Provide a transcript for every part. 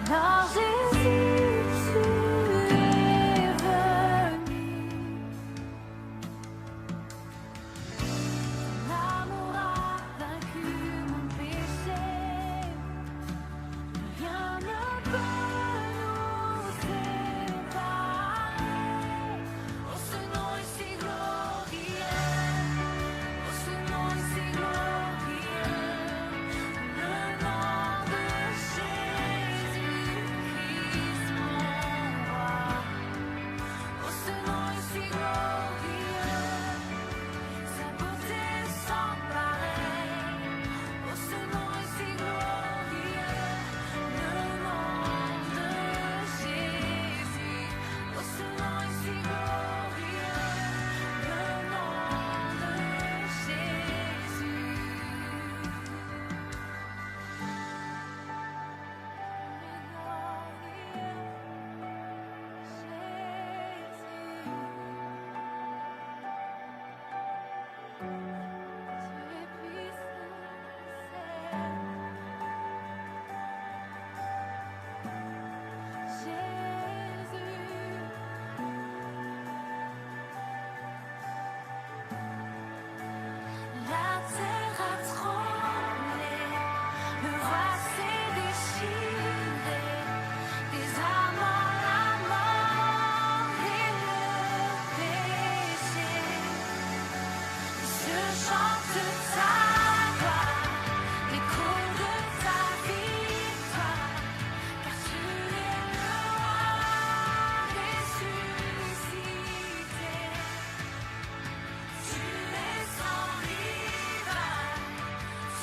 Alors Jésus, tu es venu. Ton amour a vaincu mon péché. Rien ne peut nous séparer. Oh, ce nom est si glorieux. Oh, ce nom est si glorieux. Le nom de Jésus-Christ, mon roi. Oh, ce nom est si glorieux. Sa beauté sans pareil. Oh, ce nom est si glorieux. Le nom de Jésus. Oh, ce nom est si glorieux. Le nom de Jésus. La terre a tremblé, le voile s'est déchiré, des amants la mort et le péché. Je chante ta gloire, l'écho de ta victoire, car tu es le roi ressuscité. Tu es sans rival,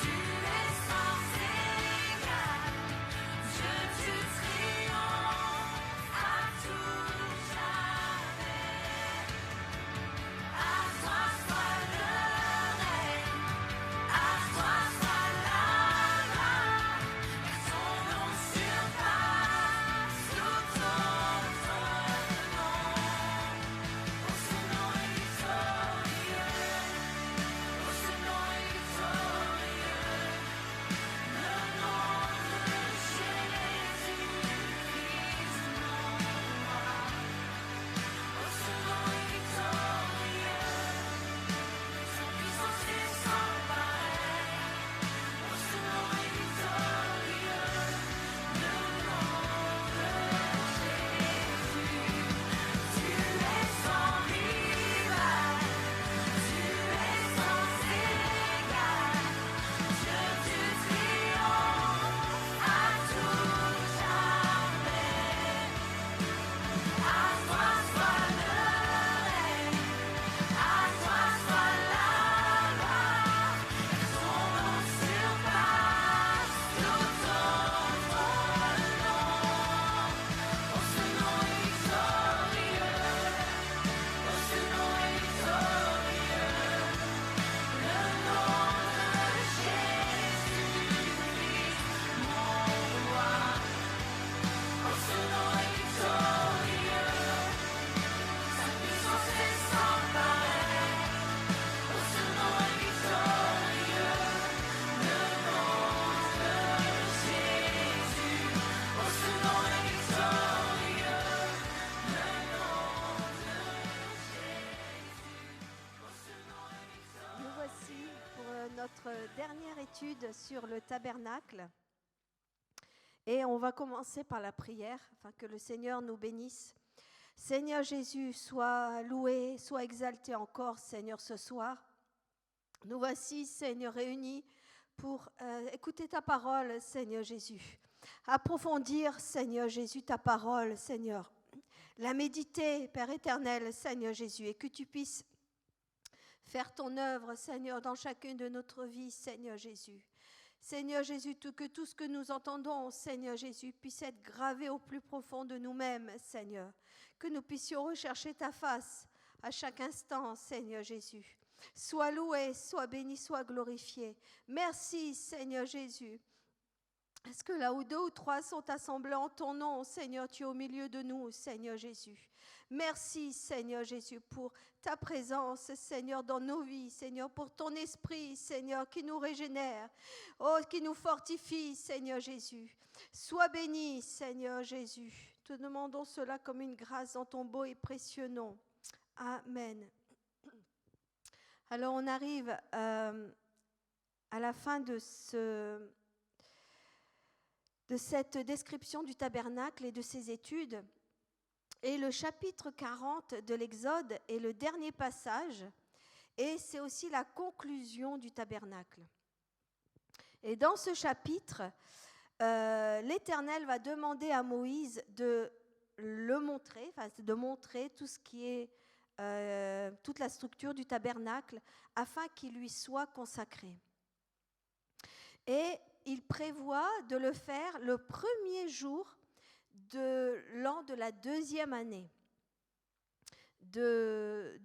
tu es sans égal, Dieu tu triomphes à tout jamais. À toi soit le règne, à toi soit la gloire, car ton nom surpasse tout autre nom. Oh, ce nom est victorieux, oh, ce nom est victorieux, le nom de Jésus-Christ, mon roi. Oh, ce nom est victorieux, sa puissance est sans pareil. Oh, ce nom est victorieux, le nom de Jésus. Tu es sans rival, tu es sans égal, Dieu tu triomphes à tout jamais. À toi soit le règne, à toi soit la gloire, car ton nom surpasse tout autre nom. Oh, ce nom est victorieux, oh, ce nom est victorieux, le nom de Jésus-Christ, mon roi. Oh, ce nom est victorieux, sa puissance est sans pareil. Oh, ce nom est victorieux, le nom de Jésus. Oh, ce nom est victorieux, le nom de Jésus. Oh, ce nom est victorieux. Nous voici pour notre dernière étude sur le tabernacle. Et on va commencer par la prière, afin que le Seigneur nous bénisse. Seigneur Jésus, sois loué, sois exalté encore, Seigneur, ce soir. Nous voici, Seigneur, réunis pour écouter ta parole, Seigneur Jésus. Approfondir, Seigneur Jésus, ta parole, Seigneur. La méditer, Père éternel, Seigneur Jésus, et que tu puisses faire ton œuvre, Seigneur, dans chacune de notre vie, Seigneur Jésus. Seigneur Jésus, que tout ce que nous entendons, Seigneur Jésus, puisse être gravé au plus profond de nous-mêmes, Seigneur. Que nous puissions rechercher ta face à chaque instant, Seigneur Jésus. Sois loué, sois béni, sois glorifié. Merci, Seigneur Jésus. Est-ce que là où 2 ou 3 sont assemblés en ton nom, Seigneur, tu es au milieu de nous, Seigneur Jésus. Merci, Seigneur Jésus, pour ta présence, Seigneur, dans nos vies, Seigneur, pour ton esprit, Seigneur, qui nous régénère, oh, qui nous fortifie, Seigneur Jésus. Sois béni, Seigneur Jésus. Te demandons cela comme une grâce dans ton beau et précieux nom. Amen. Alors on arrive à la fin de cette description du tabernacle et de ses études. Et le chapitre 40 de l'Exode est le dernier passage et c'est aussi la conclusion du tabernacle. Et dans ce chapitre, l'Éternel va demander à Moïse de le montrer, de montrer tout ce qui est toute la structure du tabernacle afin qu'il lui soit consacré. Et il prévoit de le faire le premier jour de l'an de la deuxième année, depuis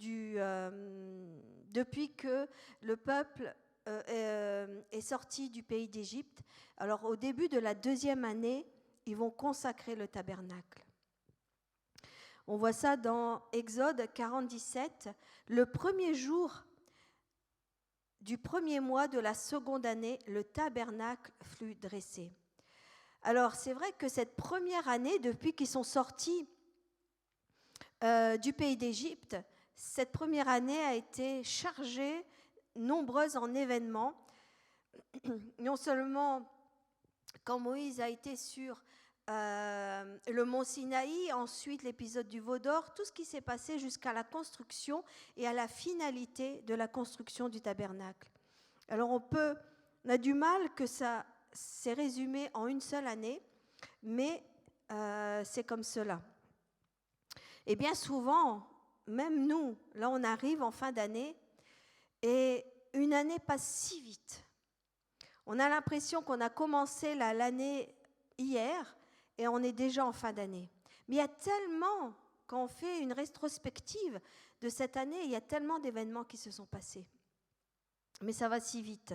que le peuple est sorti du pays d'Égypte. Alors au début de la deuxième année, ils vont consacrer le tabernacle. On voit ça dans Exode 47, le premier jour du premier mois de la seconde année, le tabernacle fut dressé. Alors, c'est vrai que cette première année, depuis qu'ils sont sortis du pays d'Égypte, cette première année a été chargée, nombreuse en événements. Non seulement quand Moïse a été sur le mont Sinaï, ensuite l'épisode du veau d'or, tout ce qui s'est passé jusqu'à la construction et à la finalité de la construction du tabernacle. Alors on a du mal que ça s'est résumé en une seule année, mais c'est comme cela. Et bien souvent, même nous, là on arrive en fin d'année et une année passe si vite. On a l'impression qu'on a commencé l'année hier et on est déjà en fin d'année. Mais il y a tellement, quand on fait une rétrospective de cette année, il y a tellement d'événements qui se sont passés. Mais ça va si vite.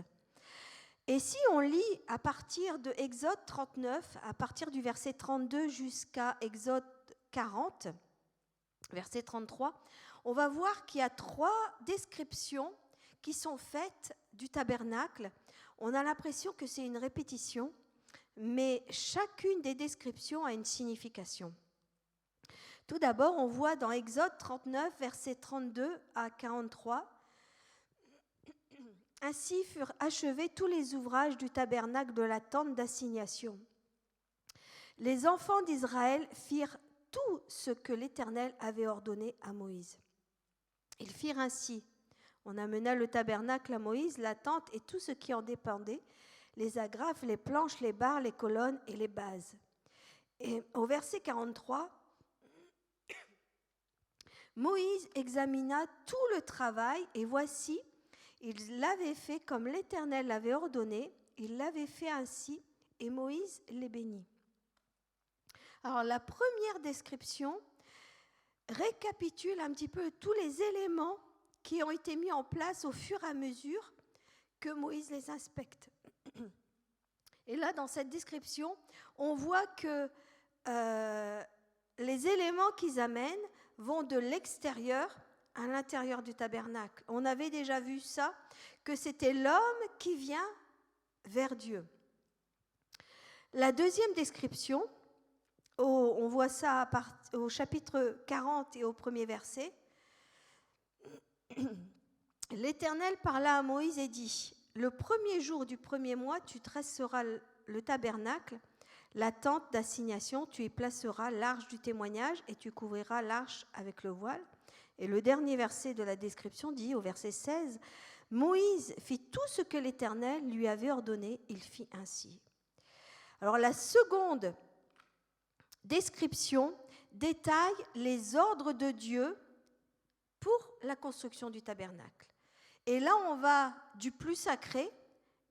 Et si on lit à partir de Exode 39, à partir du verset 32 jusqu'à Exode 40, verset 33, on va voir qu'il y a 3 descriptions qui sont faites du tabernacle. On a l'impression que c'est une répétition, mais chacune des descriptions a une signification. Tout d'abord, on voit dans Exode 39, versets 32 à 43, « Ainsi furent achevés tous les ouvrages du tabernacle de la tente d'assignation. Les enfants d'Israël firent tout ce que l'Éternel avait ordonné à Moïse. Ils firent ainsi. On amena le tabernacle à Moïse, la tente et tout ce qui en dépendait, les agrafes, les planches, les barres, les colonnes et les bases. » Et au verset 43, Moïse examina tout le travail et voici, il l'avait fait comme l'Éternel l'avait ordonné, il l'avait fait ainsi et Moïse les bénit. Alors la première description récapitule un petit peu tous les éléments qui ont été mis en place au fur et à mesure que Moïse les inspecte. Et là, dans cette description, on voit que les éléments qu'ils amènent vont de l'extérieur à l'intérieur du tabernacle. On avait déjà vu ça, que c'était l'homme qui vient vers Dieu. La deuxième description, on voit ça au chapitre 40 et au premier verset. L'Éternel parla à Moïse et dit, « Le premier jour du premier mois, tu dresseras le tabernacle, la tente d'assignation, tu y placeras l'arche du témoignage et tu couvriras l'arche avec le voile. » Et le dernier verset de la description dit, au verset 16, « Moïse fit tout ce que l'Éternel lui avait ordonné, il fit ainsi. » Alors la seconde description détaille les ordres de Dieu pour la construction du tabernacle. Et là, on va du plus sacré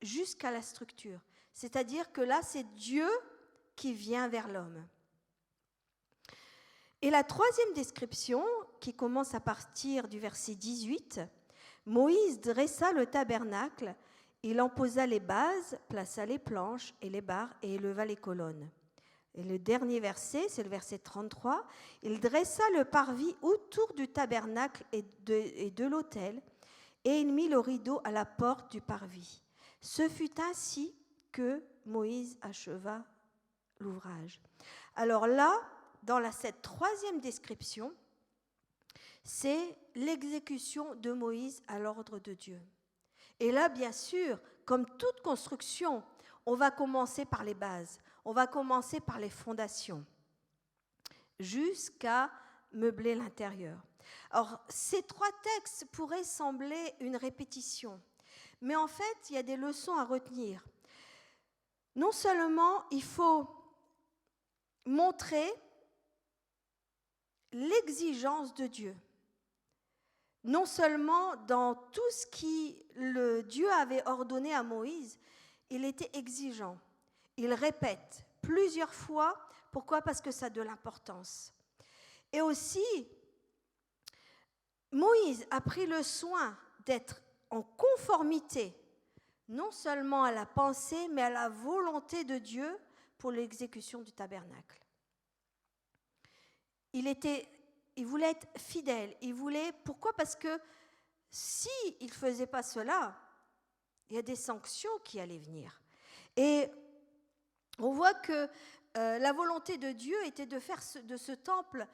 jusqu'à la structure. C'est-à-dire que là, c'est Dieu qui vient vers l'homme. Et la troisième description, qui commence à partir du verset 18, « Moïse dressa le tabernacle, il en posa les bases, plaça les planches et les barres et éleva les colonnes. » Et le dernier verset, c'est le verset 33, « Il dressa le parvis autour du tabernacle et de l'autel, et il mit le rideau à la porte du parvis. Ce fut ainsi que Moïse acheva l'ouvrage. Alors là, cette troisième description, c'est l'exécution de Moïse à l'ordre de Dieu. Et là, bien sûr, comme toute construction, on va commencer par les bases, on va commencer par les fondations, jusqu'à meubler l'intérieur. Alors, ces trois textes pourraient sembler une répétition, mais en fait, il y a des leçons à retenir. Non seulement il faut montrer l'exigence de Dieu, non seulement dans tout ce que Dieu avait ordonné à Moïse, il était exigeant. Il répète plusieurs fois. Pourquoi ? Parce que ça a de l'importance. Et aussi, Moïse a pris le soin d'être en conformité, non seulement à la pensée, mais à la volonté de Dieu pour l'exécution du tabernacle. Il voulait être fidèle. Pourquoi ? Parce que s'il ne faisait pas cela, il y a des sanctions qui allaient venir. Et on voit que la volonté de Dieu était de faire de ce temple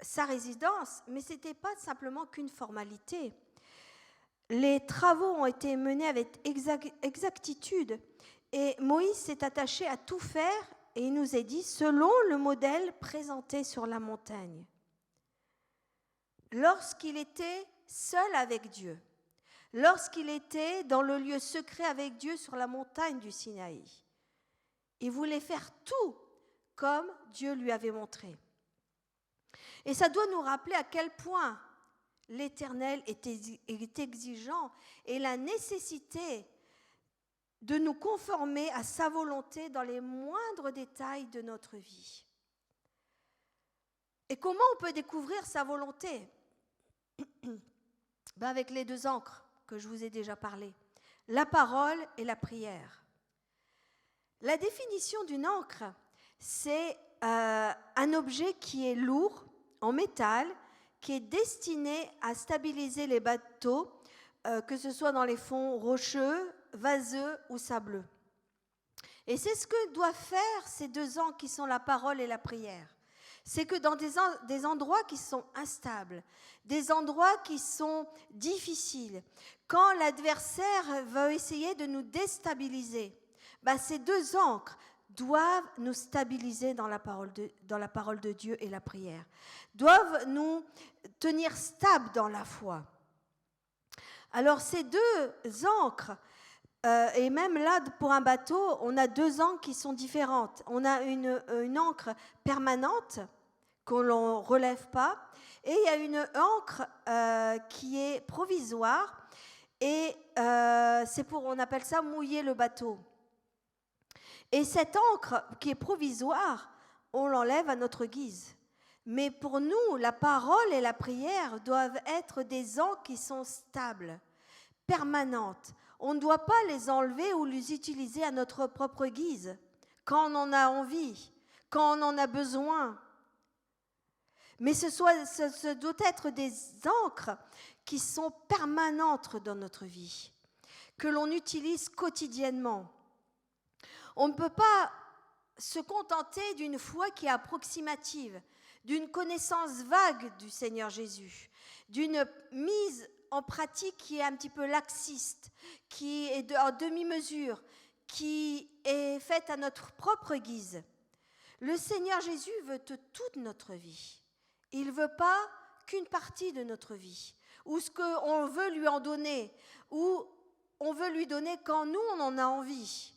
sa résidence, mais ce n'était pas simplement qu'une formalité. Les travaux ont été menés avec exactitude et Moïse s'est attaché à tout faire et il nous est dit selon le modèle présenté sur la montagne. Lorsqu'il était seul avec Dieu, lorsqu'il était dans le lieu secret avec Dieu sur la montagne du Sinaï, il voulait faire tout comme Dieu lui avait montré. Et ça doit nous rappeler à quel point l'Éternel est exigeant et la nécessité de nous conformer à sa volonté dans les moindres détails de notre vie. Et comment on peut découvrir sa volonté ? Avec les deux encres que je vous ai déjà parlé, la parole et la prière. La définition d'une encre, c'est un objet qui est lourd, en métal, qui est destiné à stabiliser les bateaux, que ce soit dans les fonds rocheux, vaseux ou sableux. Et c'est ce que doivent faire ces deux encres qui sont la parole et la prière. C'est que dans des endroits qui sont instables, des endroits qui sont difficiles, quand l'adversaire va essayer de nous déstabiliser, ces deux ancres doivent nous stabiliser dans la parole de Dieu et la prière, doivent nous tenir stables dans la foi. Alors ces deux ancres, et même là pour un bateau, on a deux ancres qui sont différentes. On a une ancre permanente qu'on ne relève pas, et il y a une ancre qui est provisoire, et on appelle ça mouiller le bateau. Et cette ancre qui est provisoire, on l'enlève à notre guise. Mais pour nous, la parole et la prière doivent être des ancres qui sont stables, permanentes. On ne doit pas les enlever ou les utiliser à notre propre guise, quand on en a envie, quand on en a besoin. Mais ce doit être des ancres qui sont permanentes dans notre vie, que l'on utilise quotidiennement. On ne peut pas se contenter d'une foi qui est approximative, d'une connaissance vague du Seigneur Jésus, d'une mise en pratique qui est un petit peu laxiste, qui est en demi-mesure, qui est faite à notre propre guise. Le Seigneur Jésus veut toute notre vie. Il ne veut pas qu'une partie de notre vie, ou ce qu'on veut lui en donner, ou on veut lui donner quand nous on en a envie,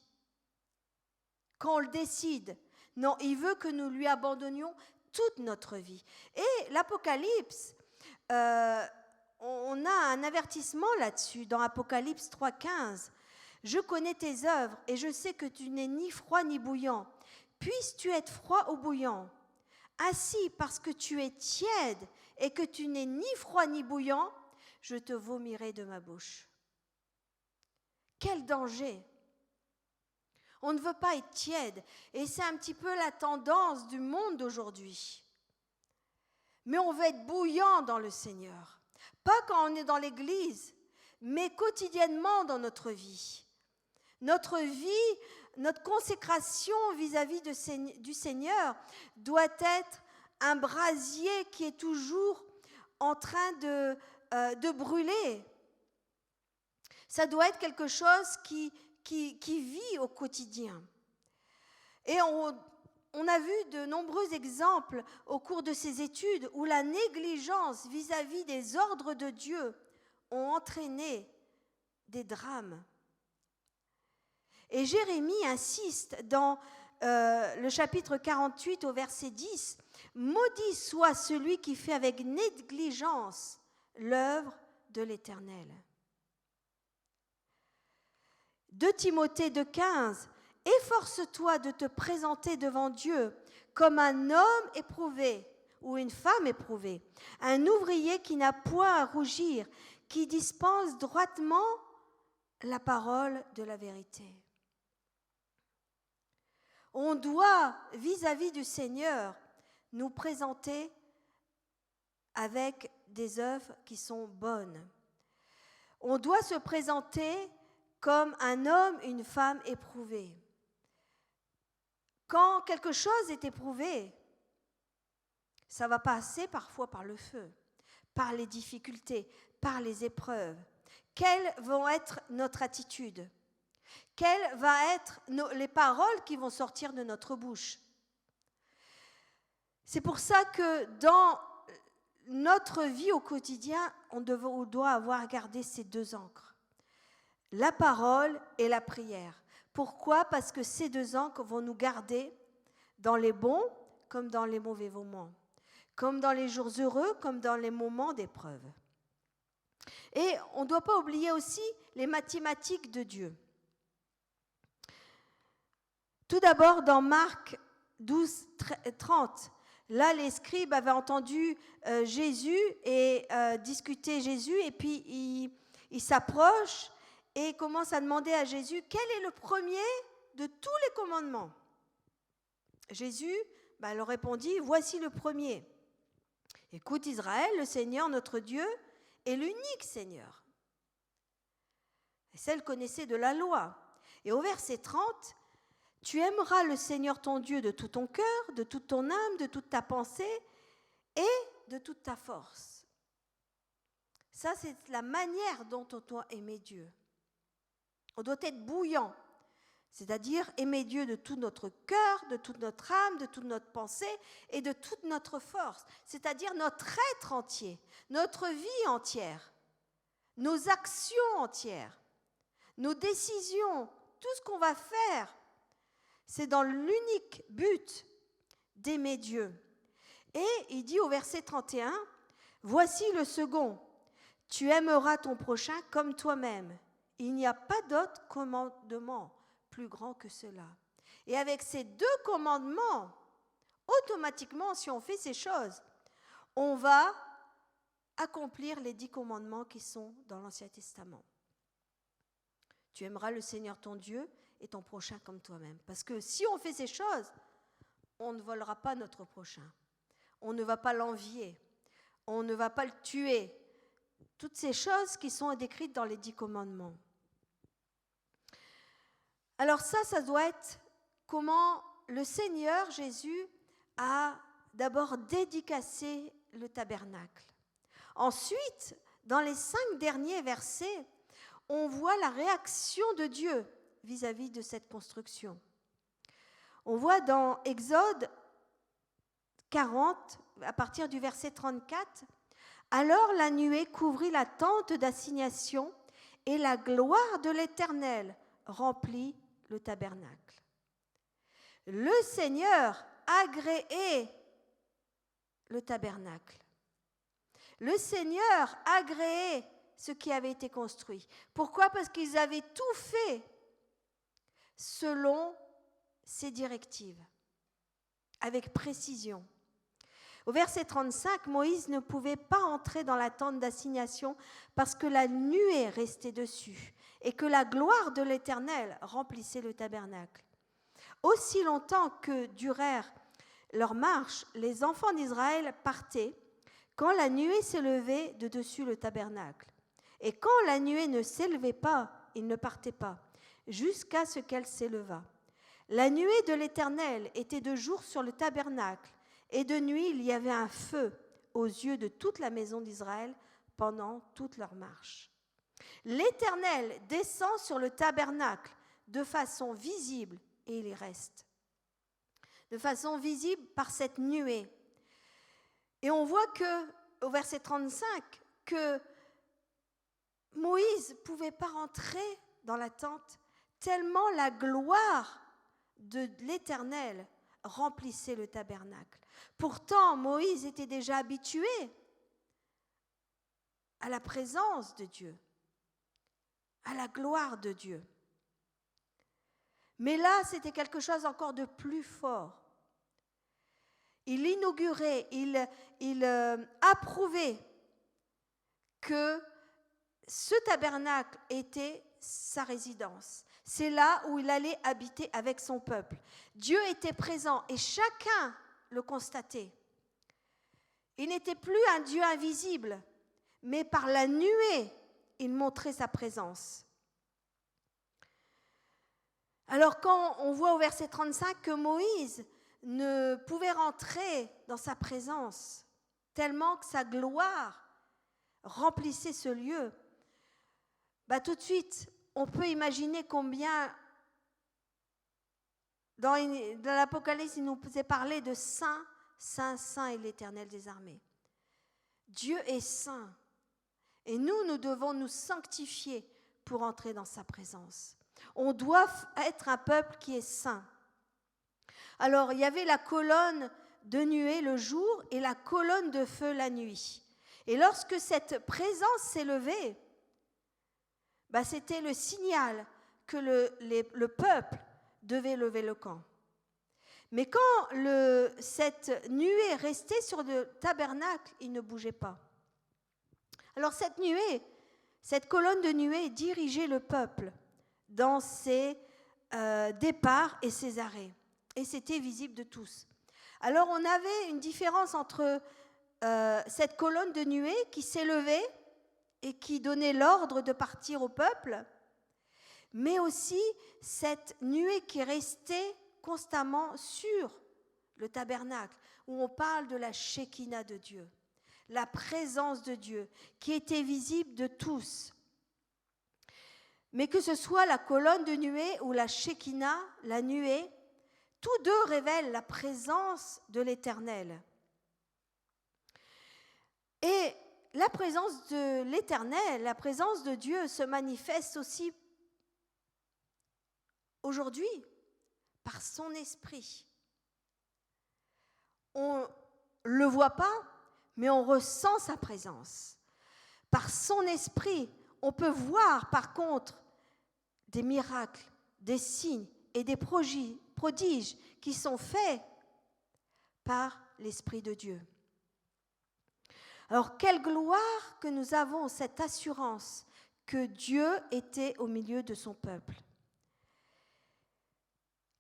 quand on le décide. Non, il veut que nous lui abandonnions toute notre vie. Et l'Apocalypse, on a un avertissement là-dessus dans Apocalypse 3,15. « Je connais tes œuvres et je sais que tu n'es ni froid ni bouillant. Puisses-tu être froid ou bouillant ? Ainsi, parce que tu es tiède et que tu n'es ni froid ni bouillant, je te vomirai de ma bouche. » Quel danger! On ne veut pas être tiède, et c'est un petit peu la tendance du monde d'aujourd'hui. Mais on veut être bouillant dans le Seigneur. Pas quand on est dans l'église, mais quotidiennement dans notre vie. Notre vie notre consécration vis-à-vis du Seigneur doit être un brasier qui est toujours en train de brûler. Ça doit être quelque chose qui vit au quotidien. Et on a vu de nombreux exemples au cours de ces études où la négligence vis-à-vis des ordres de Dieu ont entraîné des drames. Et Jérémie insiste dans le chapitre 48 au verset 10, « Maudit soit celui qui fait avec négligence l'œuvre de l'Éternel. » 2 Timothée 2,15 « Efforce-toi de te présenter devant Dieu comme un homme éprouvé ou une femme éprouvée, un ouvrier qui n'a point à rougir, qui dispense droitement la parole de la vérité. » On doit, vis-à-vis du Seigneur, nous présenter avec des œuvres qui sont bonnes. On doit se présenter comme un homme, une femme éprouvée. Quand quelque chose est éprouvé, ça va passer parfois par le feu, par les difficultés, par les épreuves. Quelle va être notre attitude ? Quelles vont être les paroles qui vont sortir de notre bouche ? C'est pour ça que dans notre vie au quotidien, on doit avoir gardé ces deux ancres, la parole et la prière. Pourquoi ? Parce que ces deux ancres vont nous garder dans les bons comme dans les mauvais moments, comme dans les jours heureux comme dans les moments d'épreuve. Et on ne doit pas oublier aussi les mathématiques de Dieu. Tout d'abord, dans Marc 12, 30, là, les scribes avaient entendu Jésus et discuter Jésus, et puis ils s'approchent et commencent à demander à Jésus quel est le premier de tous les commandements. Jésus leur répondit, voici le premier. Écoute Israël, le Seigneur notre Dieu est l'unique Seigneur. Et celle connaissait de la loi. Et au verset 30, tu aimeras le Seigneur ton Dieu de tout ton cœur, de toute ton âme, de toute ta pensée et de toute ta force. Ça, c'est la manière dont on doit aimer Dieu. On doit être bouillant, c'est-à-dire aimer Dieu de tout notre cœur, de toute notre âme, de toute notre pensée et de toute notre force, c'est-à-dire notre être entier, notre vie entière, nos actions entières, nos décisions, tout ce qu'on va faire. C'est dans l'unique but d'aimer Dieu. Et il dit au verset 31, « Voici le second, tu aimeras ton prochain comme toi-même. Il n'y a pas d'autre commandement plus grand que cela. » Et avec ces deux commandements, automatiquement, si on fait ces choses, on va accomplir les 10 commandements qui sont dans l'Ancien Testament. Tu aimeras le Seigneur ton Dieu et ton prochain comme toi-même. Parce que si on fait ces choses, on ne volera pas notre prochain. On ne va pas l'envier. On ne va pas le tuer. Toutes ces choses qui sont décrites dans les 10 commandements. Alors ça doit être comment le Seigneur Jésus a d'abord dédicacé le tabernacle. Ensuite, dans les 5 derniers versets, on voit la réaction de Dieu vis-à-vis de cette construction. On voit dans Exode 40, à partir du verset 34, « Alors la nuée couvrit la tente d'assignation et la gloire de l'Éternel remplit le tabernacle. Le Seigneur agréait le tabernacle. Le Seigneur agréait ce qui avait été construit. Pourquoi ? Parce qu'ils avaient tout fait selon ses directives, avec précision. Au verset 35, Moïse ne pouvait pas entrer dans la tente d'assignation parce que la nuée restait dessus et que la gloire de l'Éternel remplissait le tabernacle. Aussi longtemps que durèrent leurs marches, les enfants d'Israël partaient quand la nuée s'élevait de dessus le tabernacle. Et quand la nuée ne s'élevait pas, ils ne partaient pas, jusqu'à ce qu'elle s'élevât. La nuée de l'Éternel était de jour sur le tabernacle, et de nuit il y avait un feu aux yeux de toute la maison d'Israël pendant toute leur marche. L'Éternel descend sur le tabernacle de façon visible, et il y reste. De façon visible par cette nuée. Et on voit au verset 35, que Moïse ne pouvait pas rentrer dans la tente, tellement la gloire de l'Éternel remplissait le tabernacle. Pourtant, Moïse était déjà habitué à la présence de Dieu, à la gloire de Dieu. Mais là, c'était quelque chose encore de plus fort. Il inaugurait, il approuvait que ce tabernacle était sa résidence. C'est là où il allait habiter avec son peuple. Dieu était présent et chacun le constatait. Il n'était plus un Dieu invisible, mais par la nuée, il montrait sa présence. Alors quand on voit au verset 35 que Moïse ne pouvait rentrer dans sa présence, tellement que sa gloire remplissait ce lieu, tout de suite, on peut imaginer combien, dans l'Apocalypse, il nous faisait parler de Saint, Saint, Saint est l'Éternel des armées. Dieu est saint. Et nous devons nous sanctifier pour entrer dans sa présence. On doit être un peuple qui est saint. Alors, il y avait la colonne de nuée le jour et la colonne de feu la nuit. Et lorsque cette présence s'est levée, c'était le signal que le peuple devait lever le camp. Mais quand cette nuée restait sur le tabernacle, il ne bougeait pas. Alors cette colonne de nuée dirigeait le peuple dans ses départs et ses arrêts. Et c'était visible de tous. Alors on avait une différence entre cette colonne de nuée qui s'élevait et qui donnait l'ordre de partir au peuple, mais aussi cette nuée qui restait constamment sur le tabernacle, où on parle de la Shekinah de Dieu, la présence de Dieu, qui était visible de tous. Mais que ce soit la colonne de nuée ou la Shekinah, la nuée, tous deux révèlent la présence de l'Éternel. Et la présence de l'Éternel, la présence de Dieu se manifeste aussi aujourd'hui par son esprit. On ne le voit pas, mais on ressent sa présence. Par son esprit, on peut voir par contre des miracles, des signes et des prodiges qui sont faits par l'Esprit de Dieu. Alors, quelle gloire que nous avons, cette assurance que Dieu était au milieu de son peuple.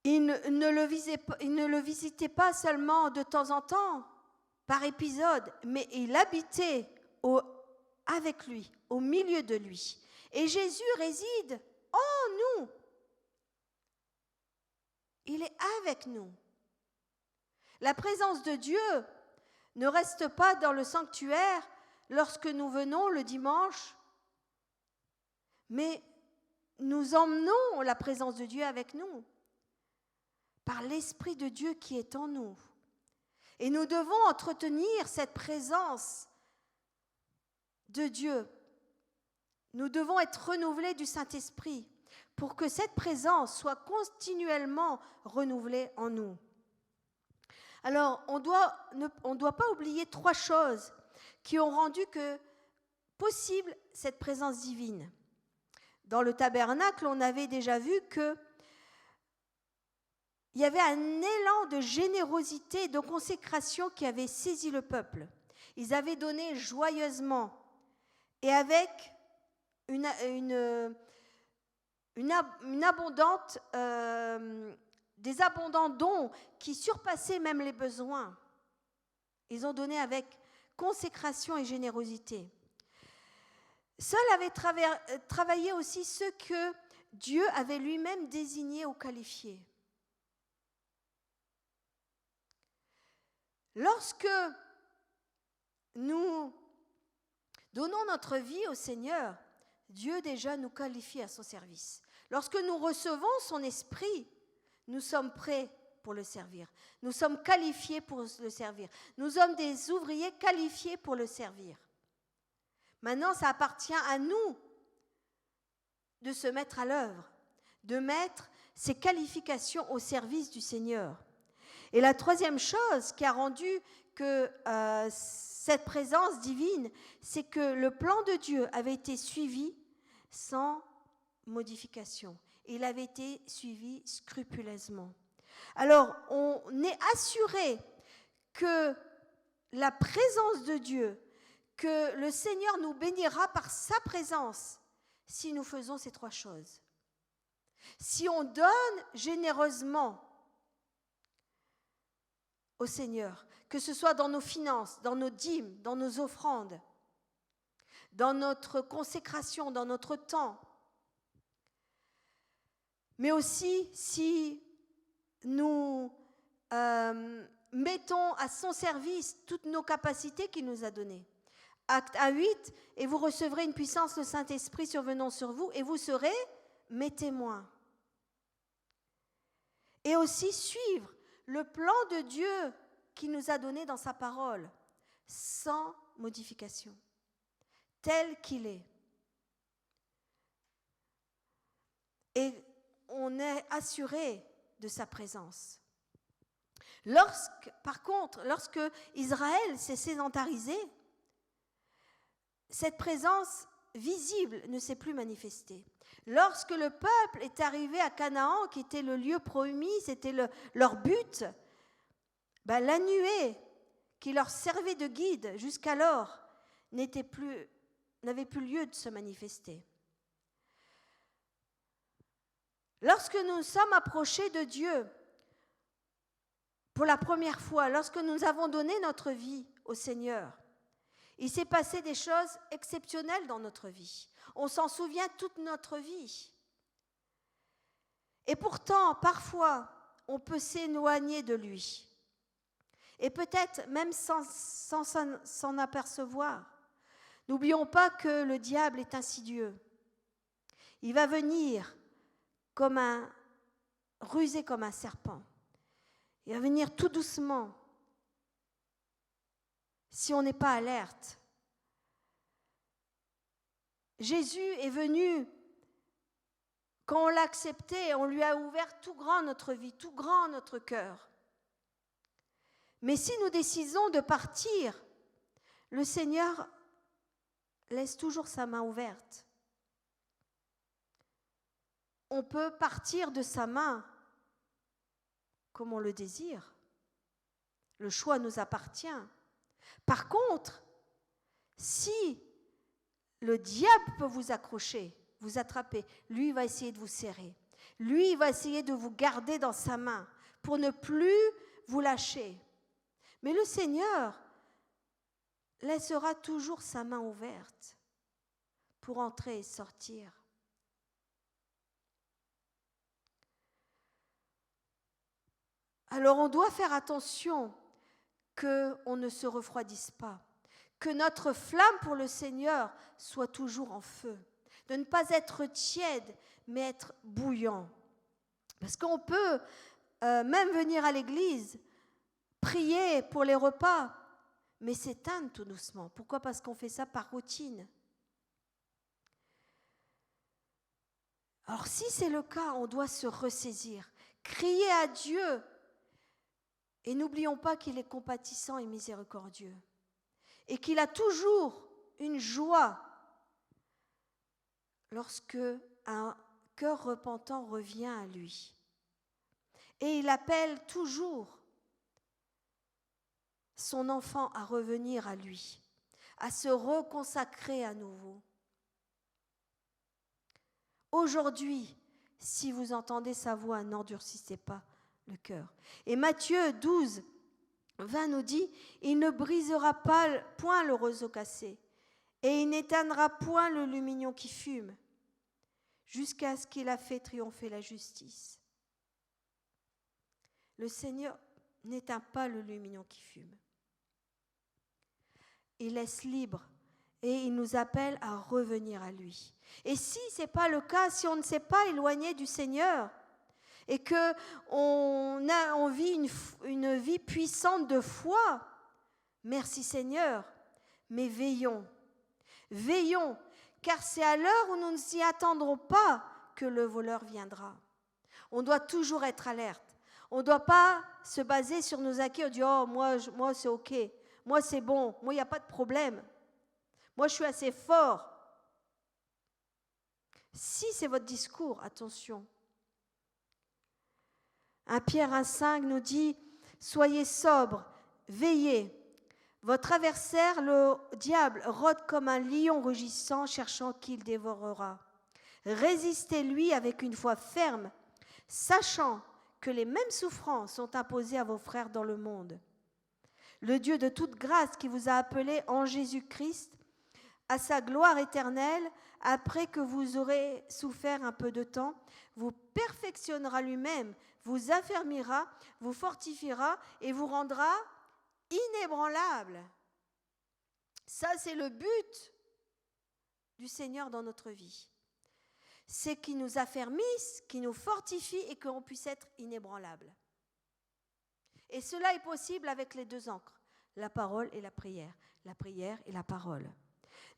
Il ne le visitait pas seulement de temps en temps, par épisode, mais il habitait avec lui, au milieu de lui. Et Jésus réside en nous. Il est avec nous. La présence de Dieu ne reste pas dans le sanctuaire lorsque nous venons le dimanche, mais nous emmenons la présence de Dieu avec nous, par l'Esprit de Dieu qui est en nous. Et nous devons entretenir cette présence de Dieu. Nous devons être renouvelés du Saint-Esprit pour que cette présence soit continuellement renouvelée en nous. Alors, on ne doit pas oublier 3 choses qui ont rendu possible cette présence divine. Dans le tabernacle, on avait déjà vu qu'il y avait un élan de générosité, de consécration qui avait saisi le peuple. Ils avaient donné joyeusement et avec une abondante... des abondants dons qui surpassaient même les besoins. Ils ont donné avec consécration et générosité. Seuls avaient travaillé aussi ceux que Dieu avait lui-même désignés ou qualifiés. Lorsque nous donnons notre vie au Seigneur, Dieu déjà nous qualifie à son service. Lorsque nous recevons son esprit, nous sommes prêts pour le servir. Nous sommes qualifiés pour le servir. Nous sommes des ouvriers qualifiés pour le servir. Maintenant, ça appartient à nous de se mettre à l'œuvre, de mettre ces qualifications au service du Seigneur. Et la troisième chose qui a rendu que cette présence divine, c'est que le plan de Dieu avait été suivi sans modification. Il avait été suivi scrupuleusement. Alors, on est assuré que la présence de Dieu, que le Seigneur nous bénira par sa présence si nous faisons ces trois choses. Si on donne généreusement au Seigneur, que ce soit dans nos finances, dans nos dîmes, dans nos offrandes, dans notre consécration, dans notre temps, mais aussi si nous mettons à son service toutes nos capacités qu'il nous a données. Acte 1:8, et vous recevrez une puissance, le Saint-Esprit survenant sur vous, et vous serez mes témoins. Et aussi suivre le plan de Dieu qu'il nous a donné dans sa parole, sans modification, tel qu'il est. Et on est assuré de sa présence. Par contre, lorsque Israël s'est sédentarisé, cette présence visible ne s'est plus manifestée. Lorsque le peuple est arrivé à Canaan, qui était le lieu promis, c'était leur but, la nuée qui leur servait de guide jusqu'alors n'avait plus lieu de se manifester. Lorsque nous sommes approchés de Dieu pour la première fois, lorsque nous avons donné notre vie au Seigneur, il s'est passé des choses exceptionnelles dans notre vie. On s'en souvient toute notre vie. Et pourtant, parfois, on peut s'éloigner de lui. Et peut-être même sans s'en apercevoir. N'oublions pas que le diable est insidieux. Il va venir rusé comme un serpent. Il va venir tout doucement. Si on n'est pas alerte. Jésus est venu, quand on l'a accepté, on lui a ouvert tout grand notre vie, tout grand notre cœur. Mais si nous décidons de partir, le Seigneur laisse toujours sa main ouverte. On peut partir de sa main comme on le désire. Le choix nous appartient. Par contre, si le diable peut vous accrocher, vous attraper, lui il va essayer de vous serrer. Lui il va essayer de vous garder dans sa main pour ne plus vous lâcher. Mais le Seigneur laissera toujours sa main ouverte pour entrer et sortir. Alors on doit faire attention qu'on ne se refroidisse pas, que notre flamme pour le Seigneur soit toujours en feu, de ne pas être tiède, mais être bouillant. Parce qu'on peut même venir à l'église, prier pour les repas, mais s'éteindre tout doucement. Pourquoi ? Parce qu'on fait ça par routine. Alors si c'est le cas, on doit se ressaisir, crier à Dieu. Et n'oublions pas qu'il est compatissant et miséricordieux. Et qu'il a toujours une joie lorsque un cœur repentant revient à lui. Et il appelle toujours son enfant à revenir à lui, à se reconsacrer à nouveau. Aujourd'hui, si vous entendez sa voix, n'endurcissez pas le cœur. Et Matthieu 12, 20 nous dit, « Il ne brisera point le roseau cassé, et il n'éteindra point le lumignon qui fume, jusqu'à ce qu'il a fait triompher la justice. » Le Seigneur n'éteint pas le lumignon qui fume. Il laisse libre et il nous appelle à revenir à lui. Et si ce n'est pas le cas, si on ne s'est pas éloigné du Seigneur et qu'on vit une vie puissante de foi, merci Seigneur, mais veillons, veillons, car c'est à l'heure où nous ne s'y attendrons pas que le voleur viendra. On doit toujours être alerte. On ne doit pas se baser sur nos acquis. On dit « Oh, moi c'est OK. Moi, c'est bon. Moi, il n'y a pas de problème. Moi, je suis assez fort. » Si c'est votre discours, attention. 1 Pierre 1,5 nous dit « Soyez sobres, veillez. Votre adversaire, le diable, rôde comme un lion rugissant, cherchant qui le dévorera. Résistez-lui avec une foi ferme, sachant que les mêmes souffrances sont imposées à vos frères dans le monde. Le Dieu de toute grâce qui vous a appelés en Jésus-Christ à sa gloire éternelle, après que vous aurez souffert un peu de temps, vous perfectionnera lui-même, vous affermira, vous fortifiera et vous rendra inébranlable. Ça, c'est le but du Seigneur dans notre vie. C'est qu'il nous affermisse, qu'il nous fortifie et qu'on puisse être inébranlable. Et cela est possible avec les deux ancres, la parole et la prière et la parole.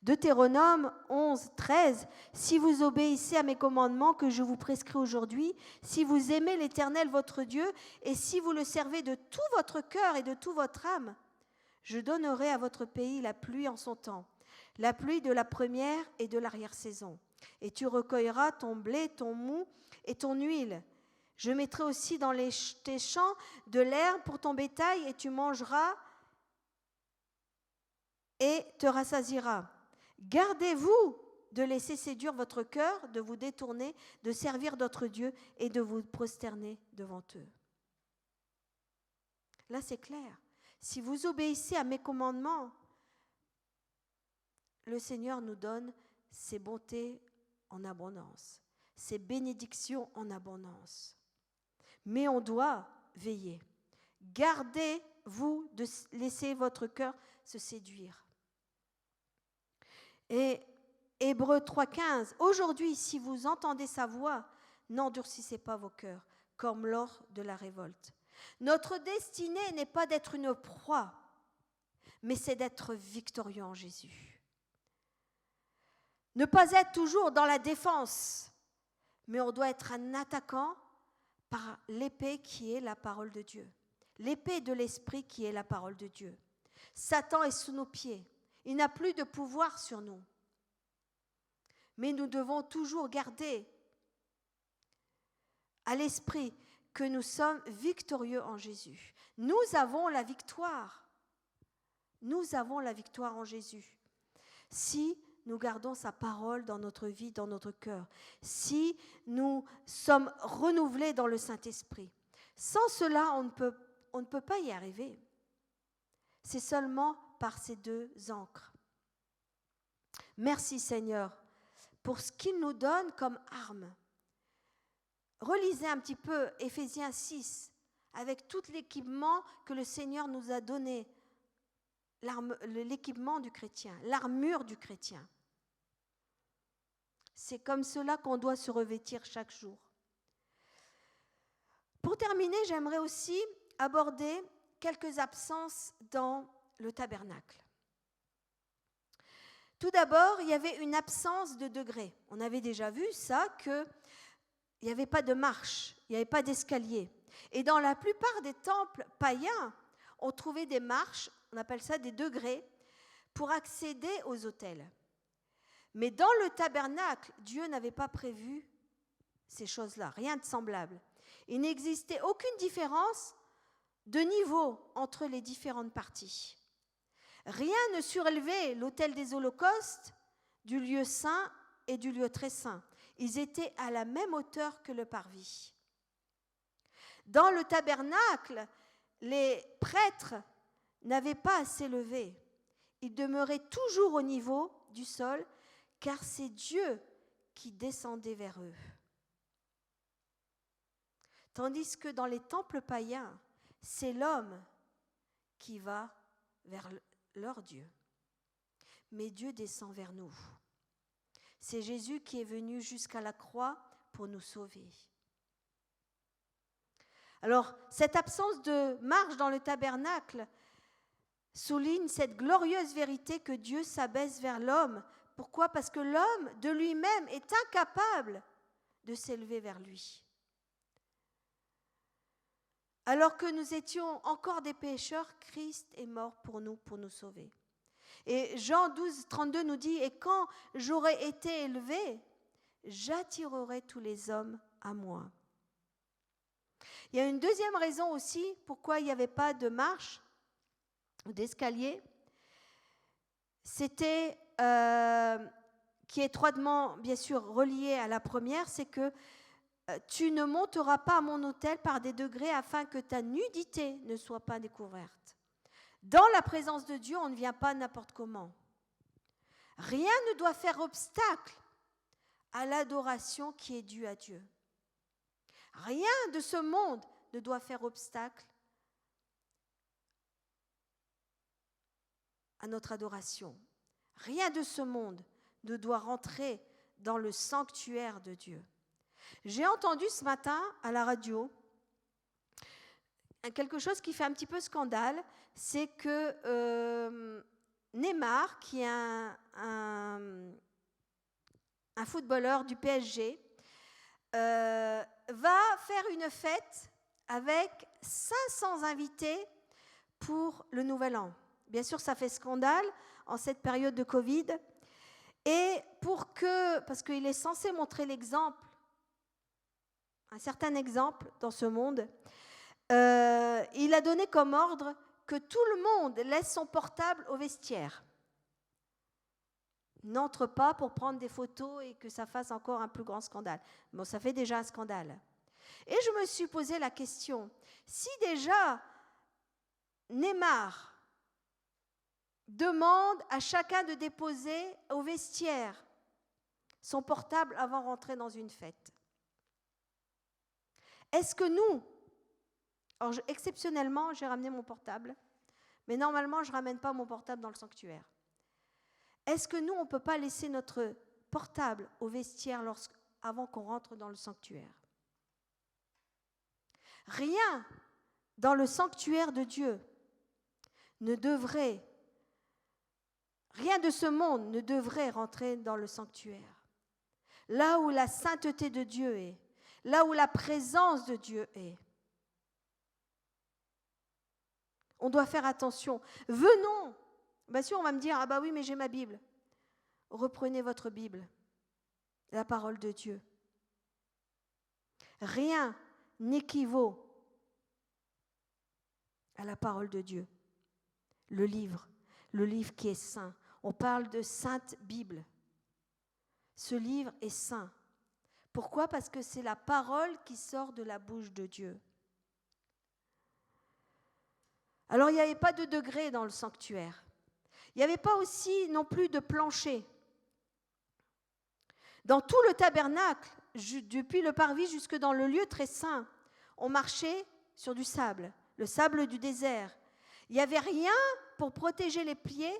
Deutéronome 11, 13, « Si vous obéissez à mes commandements que je vous prescris aujourd'hui, si vous aimez l'Éternel votre Dieu, et si vous le servez de tout votre cœur et de toute votre âme, je donnerai à votre pays la pluie en son temps, la pluie de la première et de l'arrière-saison. Et tu recueilleras ton blé, ton mou et ton huile. Je mettrai aussi dans tes champs de l'herbe pour ton bétail, et tu mangeras et te rassasieras. Gardez-vous de laisser séduire votre cœur, de vous détourner, de servir d'autres dieux et de vous prosterner devant eux. » Là, c'est clair. Si vous obéissez à mes commandements, le Seigneur nous donne ses bontés en abondance, ses bénédictions en abondance. Mais on doit veiller. Gardez-vous de laisser votre cœur se séduire. Et Hébreux 3,15, « Aujourd'hui, si vous entendez sa voix, n'endurcissez pas vos cœurs, comme lors de la révolte. » Notre destinée n'est pas d'être une proie, mais c'est d'être victorieux en Jésus. Ne pas être toujours dans la défense, mais on doit être un attaquant par l'épée qui est la parole de Dieu. L'épée de l'esprit qui est la parole de Dieu. Satan est sous nos pieds. Il n'a plus de pouvoir sur nous. Mais nous devons toujours garder à l'esprit que nous sommes victorieux en Jésus. Nous avons la victoire. Nous avons la victoire en Jésus. Si nous gardons sa parole dans notre vie, dans notre cœur, si nous sommes renouvelés dans le Saint-Esprit. Sans cela, on ne peut pas y arriver. C'est seulement par ces deux ancres. Merci Seigneur pour ce qu'il nous donne comme arme. Relisez un petit peu Éphésiens 6 avec tout l'équipement que le Seigneur nous a donné, l'équipement du chrétien, l'armure du chrétien. C'est comme cela qu'on doit se revêtir chaque jour. Pour terminer, j'aimerais aussi aborder quelques absences dans le tabernacle. Tout d'abord, il y avait une absence de degré. On avait déjà vu ça, qu'il n'y avait pas de marche, il n'y avait pas d'escalier. Et dans la plupart des temples païens, on trouvait des marches, on appelle ça des degrés, pour accéder aux autels. Mais dans le tabernacle, Dieu n'avait pas prévu ces choses-là, rien de semblable. Il n'existait aucune différence de niveau entre les différentes parties. Rien ne surélevait l'autel des holocaustes du lieu saint et du lieu très saint. Ils étaient à la même hauteur que le parvis. Dans le tabernacle, les prêtres n'avaient pas à s'élever. Ils demeuraient toujours au niveau du sol, car c'est Dieu qui descendait vers eux. Tandis que dans les temples païens, c'est l'homme qui va vers leur Dieu. Mais Dieu descend vers nous. C'est Jésus qui est venu jusqu'à la croix pour nous sauver. Alors, cette absence de marche dans le tabernacle souligne cette glorieuse vérité que Dieu s'abaisse vers l'homme. Pourquoi ? Parce que l'homme, de lui-même, est incapable de s'élever vers lui. Alors que nous étions encore des pécheurs, Christ est mort pour nous sauver. Et Jean 12, 32 nous dit « Et quand j'aurai été élevé, j'attirerai tous les hommes à moi. » Il y a une deuxième raison aussi pourquoi il n'y avait pas de marche ou d'escalier. C'était, qui est étroitement, bien sûr, relié à la première, c'est que tu ne monteras pas à mon autel par des degrés afin que ta nudité ne soit pas découverte. Dans la présence de Dieu, on ne vient pas n'importe comment. Rien ne doit faire obstacle à l'adoration qui est due à Dieu. Rien de ce monde ne doit faire obstacle à notre adoration. Rien de ce monde ne doit rentrer dans le sanctuaire de Dieu. J'ai entendu ce matin à la radio quelque chose qui fait un petit peu scandale, c'est que Neymar, qui est un footballeur du PSG, va faire une fête avec 500 invités pour le Nouvel An. Bien sûr, ça fait scandale en cette période de Covid. Et parce qu'il est censé montrer l'exemple, un certain exemple dans ce monde, il a donné comme ordre que tout le monde laisse son portable au vestiaire. N'entre pas pour prendre des photos et que ça fasse encore un plus grand scandale. Bon, ça fait déjà un scandale. Et je me suis posé la question, si déjà Neymar demande à chacun de déposer au vestiaire son portable avant de rentrer dans une fête, est-ce que nous, alors exceptionnellement j'ai ramené mon portable, mais normalement je ne ramène pas mon portable dans le sanctuaire. Est-ce que nous, on ne peut pas laisser notre portable au vestiaire avant qu'on rentre dans le sanctuaire ? Rien dans le sanctuaire de Dieu rien de ce monde ne devrait rentrer dans le sanctuaire. Là où la sainteté de Dieu est, là où la présence de Dieu est. On doit faire attention. Venons. Bien sûr, on va me dire, ah bah oui, mais j'ai ma Bible. Reprenez votre Bible, la parole de Dieu. Rien n'équivaut à la parole de Dieu. Le livre qui est saint. On parle de sainte Bible. Ce livre est saint. Pourquoi ? Parce que c'est la parole qui sort de la bouche de Dieu. Alors, il n'y avait pas de degré dans le sanctuaire. Il n'y avait pas aussi non plus de plancher. Dans tout le tabernacle, depuis le parvis jusque dans le lieu très saint, on marchait sur du sable, le sable du désert. Il n'y avait rien pour protéger les pieds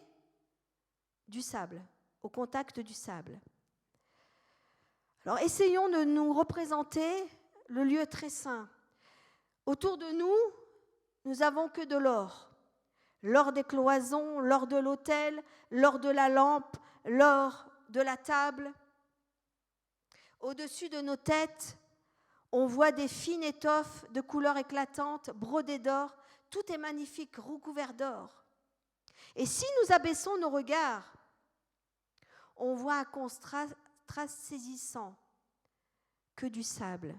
du sable, au contact du sable. Alors, essayons de nous représenter le lieu très saint. Autour de nous, nous n'avons que de l'or. L'or des cloisons, l'or de l'autel, l'or de la lampe, l'or de la table. Au-dessus de nos têtes, on voit des fines étoffes de couleurs éclatantes, brodées d'or. Tout est magnifique, recouvert d'or. Et si nous abaissons nos regards, on voit un contraste saisissant, que du sable.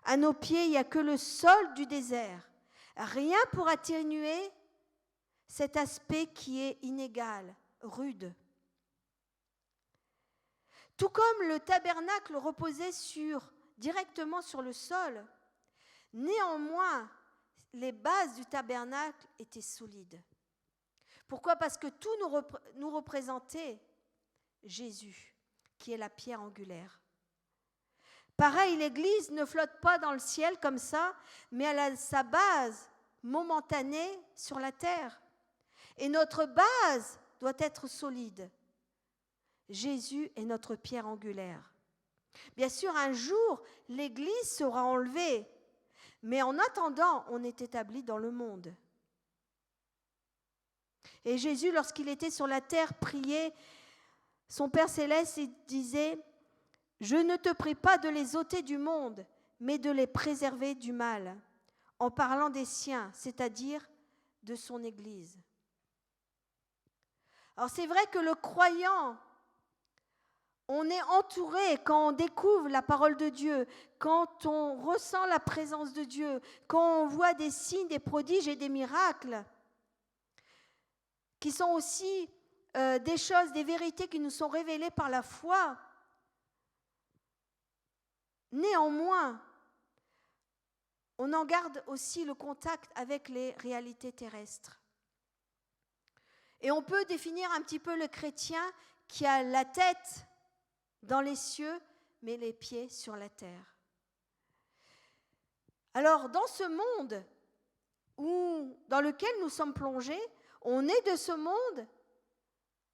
À nos pieds, il n'y a que le sol du désert. Rien pour atténuer cet aspect qui est inégal, rude. Tout comme le tabernacle reposait directement sur le sol, néanmoins, les bases du tabernacle étaient solides. Pourquoi ? Parce que tout nous représentait Jésus, qui est la pierre angulaire. Pareil, l'Église ne flotte pas dans le ciel comme ça, mais elle a sa base momentanée sur la terre. Et notre base doit être solide. Jésus est notre pierre angulaire. Bien sûr, un jour, l'Église sera enlevée, mais en attendant, on est établi dans le monde. Et Jésus, lorsqu'il était sur la terre, priait son Père céleste et disait « Je ne te prie pas de les ôter du monde, mais de les préserver du mal », en parlant des siens, c'est-à-dire de son Église. Alors c'est vrai que le croyant, on est entouré quand on découvre la parole de Dieu, quand on ressent la présence de Dieu, quand on voit des signes, des prodiges et des miracles, qui sont aussi des choses, des vérités qui nous sont révélées par la foi. Néanmoins, on en garde aussi le contact avec les réalités terrestres. Et on peut définir un petit peu le chrétien qui a la tête dans les cieux, mais les pieds sur la terre. Alors, dans ce monde dans lequel nous sommes plongés, on est de ce monde,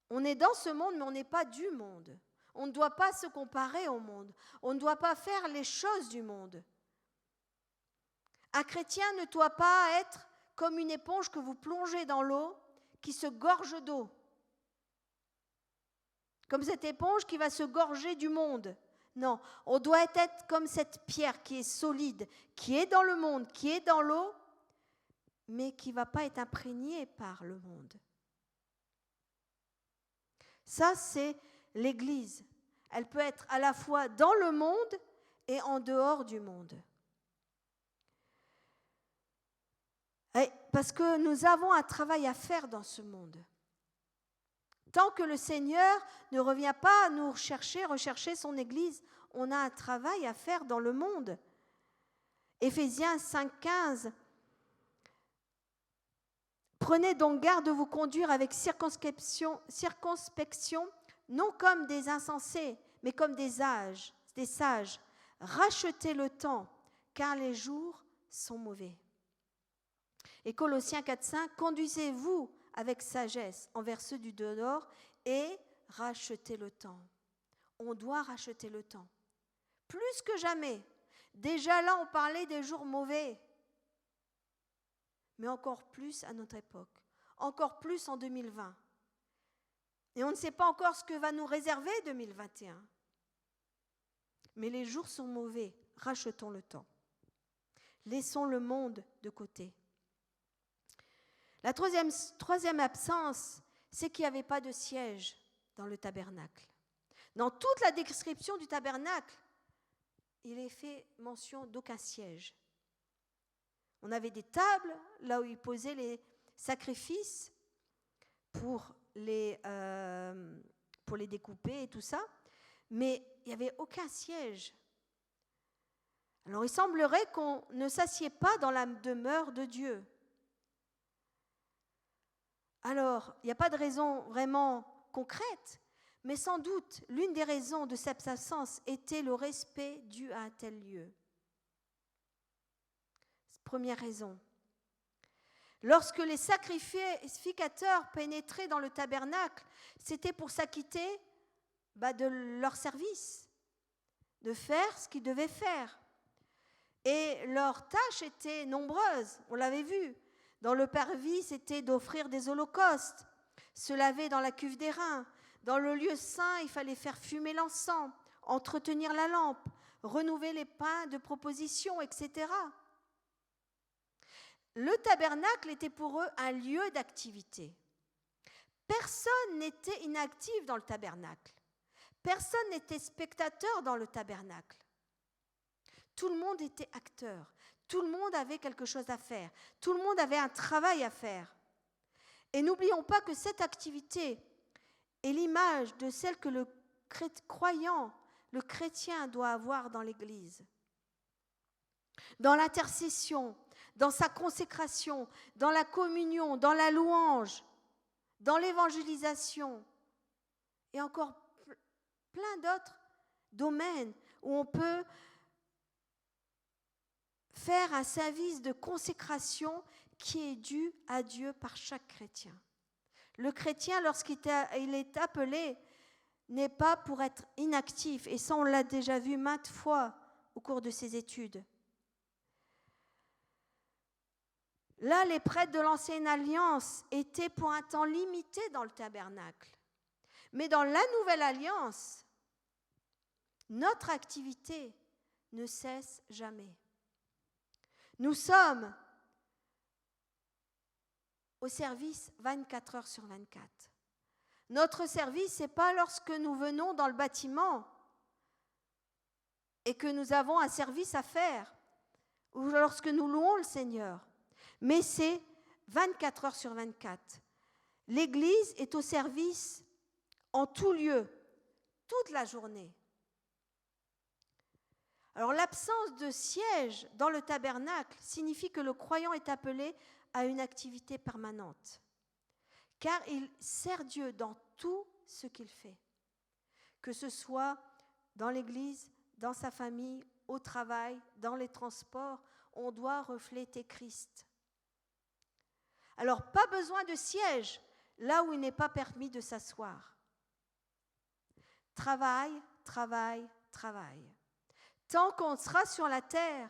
on est dans ce monde, mais on n'est pas du monde. On ne doit pas se comparer au monde. On ne doit pas faire les choses du monde. Un chrétien ne doit pas être comme une éponge que vous plongez dans l'eau, qui se gorge d'eau. Comme cette éponge qui va se gorger du monde. Non, on doit être comme cette pierre qui est solide, qui est dans le monde, qui est dans l'eau, mais qui ne va pas être imprégnée par le monde. Ça, c'est l'Église. Elle peut être à la fois dans le monde et en dehors du monde. Et parce que nous avons un travail à faire dans ce monde. Tant que le Seigneur ne revient pas nous rechercher son Église, on a un travail à faire dans le monde. Éphésiens 5,15. Prenez donc garde de vous conduire avec circonspection, non comme des insensés, mais comme des sages. Rachetez le temps, car les jours sont mauvais. Et Colossiens 4,5, conduisez-vous avec sagesse envers ceux du dehors et rachetez le temps. On doit racheter le temps. Plus que jamais. Déjà là, on parlait des jours mauvais. Mais encore plus à notre époque. Encore plus en 2020. Et on ne sait pas encore ce que va nous réserver 2021. Mais les jours sont mauvais. Rachetons le temps. Laissons le monde de côté. La troisième absence, c'est qu'il n'y avait pas de siège dans le tabernacle. Dans toute la description du tabernacle, il est fait mention d'aucun siège. On avait des tables, là où ils posaient les sacrifices pour les découper et tout ça, mais il n'y avait aucun siège. Alors il semblerait qu'on ne s'assied pas dans la demeure de Dieu. Alors, il n'y a pas de raison vraiment concrète, mais sans doute, l'une des raisons de cette absence était le respect dû à un tel lieu. Première raison. Lorsque les sacrificateurs pénétraient dans le tabernacle, c'était pour s'acquitter de leur service, de faire ce qu'ils devaient faire. Et leurs tâches étaient nombreuses, on l'avait vu. Dans le parvis, c'était d'offrir des holocaustes, se laver dans la cuve d'airain. Dans le lieu saint, il fallait faire fumer l'encens, entretenir la lampe, renouveler les pains de proposition, etc. Le tabernacle était pour eux un lieu d'activité. Personne n'était inactif dans le tabernacle. Personne n'était spectateur dans le tabernacle. Tout le monde était acteur. Tout le monde avait quelque chose à faire. Tout le monde avait un travail à faire. Et n'oublions pas que cette activité est l'image de celle que le croyant, le chrétien doit avoir dans l'Église. Dans l'intercession, dans sa consécration, dans la communion, dans la louange, dans l'évangélisation et encore plein d'autres domaines où on peut faire un service de consécration qui est dû à Dieu par chaque chrétien. Le chrétien, lorsqu'il est appelé, n'est pas pour être inactif. Et ça, on l'a déjà vu maintes fois au cours de ces études. Là, les prêtres de l'Ancienne Alliance étaient pour un temps limité dans le tabernacle. Mais dans la Nouvelle Alliance, notre activité ne cesse jamais. Nous sommes au service 24 heures sur 24. Notre service, ce n'est pas lorsque nous venons dans le bâtiment et que nous avons un service à faire, ou lorsque nous louons le Seigneur, mais c'est 24 heures sur 24. L'Église est au service en tout lieu, toute la journée. Alors l'absence de siège dans le tabernacle signifie que le croyant est appelé à une activité permanente, car il sert Dieu dans tout ce qu'il fait, que ce soit dans l'Église, dans sa famille, au travail, dans les transports, on doit refléter Christ. Alors pas besoin de siège là où il n'est pas permis de s'asseoir. Travail, travail, travail. Tant qu'on sera sur la terre,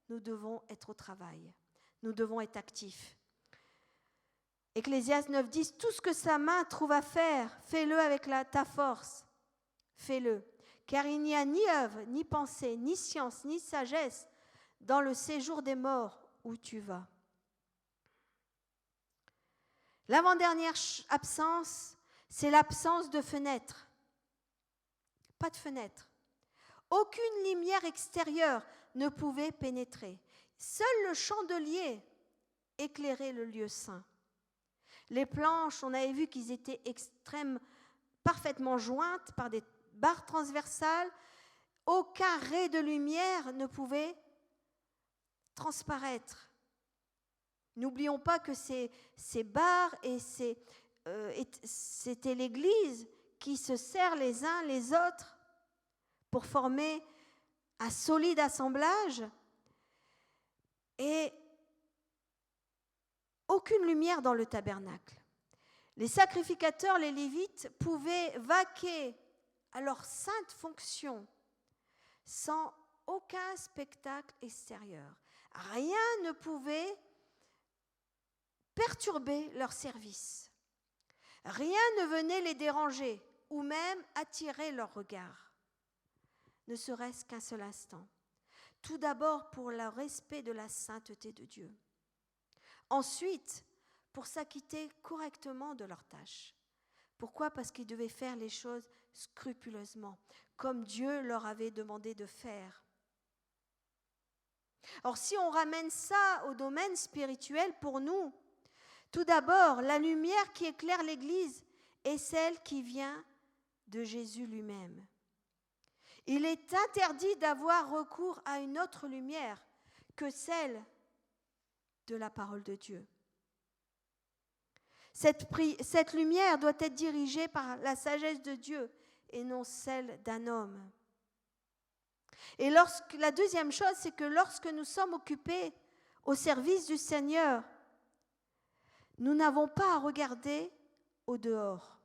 nous devons être au travail. Nous devons être actifs. Ecclésiaste 9:10, tout ce que sa main trouve à faire, fais-le avec ta force. Fais-le. Car il n'y a ni œuvre, ni pensée, ni science, ni sagesse dans le séjour des morts où tu vas. L'avant-dernière absence, c'est l'absence de fenêtre. Pas de fenêtre. Aucune lumière extérieure ne pouvait pénétrer. Seul le chandelier éclairait le lieu saint. Les planches, on avait vu qu'ils étaient parfaitement jointes par des barres transversales. Aucun ray de lumière ne pouvait transparaître. N'oublions pas que ces barres et c'était l'Église qui se sert les uns les autres pour former un solide assemblage, et aucune lumière dans le tabernacle. Les sacrificateurs, les Lévites, pouvaient vaquer à leur sainte fonction sans aucun spectacle extérieur. Rien ne pouvait perturber leur service. Rien ne venait les déranger ou même attirer leur regard, ne serait-ce qu'un seul instant. Tout d'abord pour le respect de la sainteté de Dieu. Ensuite, pour s'acquitter correctement de leurs tâches. Pourquoi ? Parce qu'ils devaient faire les choses scrupuleusement, comme Dieu leur avait demandé de faire. Or, si on ramène ça au domaine spirituel pour nous, tout d'abord, la lumière qui éclaire l'Église est celle qui vient de Jésus lui-même. Il est interdit d'avoir recours à une autre lumière que celle de la parole de Dieu. Cette lumière doit être dirigée par la sagesse de Dieu et non celle d'un homme. Et la deuxième chose, c'est que lorsque nous sommes occupés au service du Seigneur, nous n'avons pas à regarder au dehors.